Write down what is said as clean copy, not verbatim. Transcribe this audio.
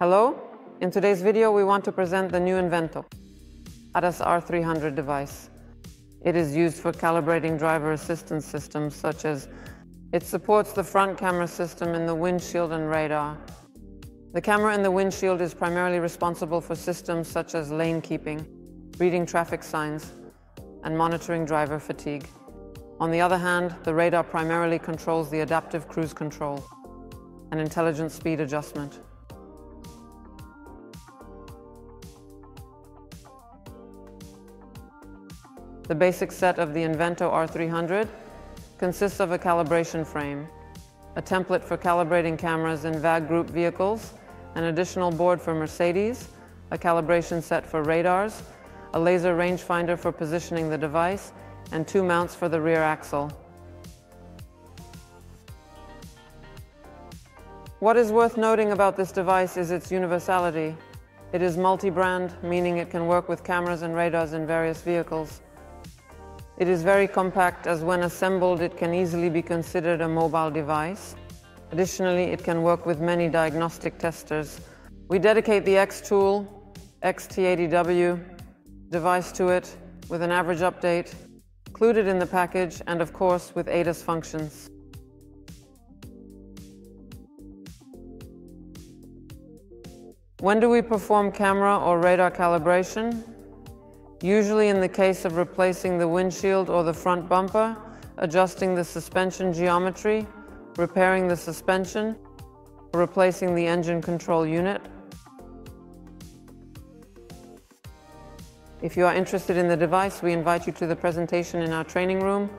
Hello, in today's video we want to present the new INVENTO ADAS R300 device. It is used for calibrating driver assistance systems such as it supports the front camera system in the windshield and radar. The camera in the windshield is primarily responsible for systems such as lane keeping, reading traffic signs, and monitoring driver fatigue. On the other hand, the radar primarily controls the adaptive cruise control and intelligent speed adjustment. The basic set of the INVENTO R300 consists of a calibration frame, a template for calibrating cameras in VAG group vehicles, an additional board for Mercedes, a calibration set for radars, a laser rangefinder for positioning the device, and 2 mounts for the rear axle. What is worth noting about this device is its universality. It is multi-brand, meaning it can work with cameras and radars in various vehicles. It is very compact, as when assembled it can easily be considered a mobile device. Additionally, it can work with many diagnostic testers. We dedicate the X-Tool XT80W device to it with an average update included in the package and of course with ADAS functions. When do we perform camera or radar calibration? Usually in the case of replacing the windshield or the front bumper, adjusting the suspension geometry, repairing the suspension, or replacing the engine control unit. If you are interested in the device, we invite you to the presentation in our training room.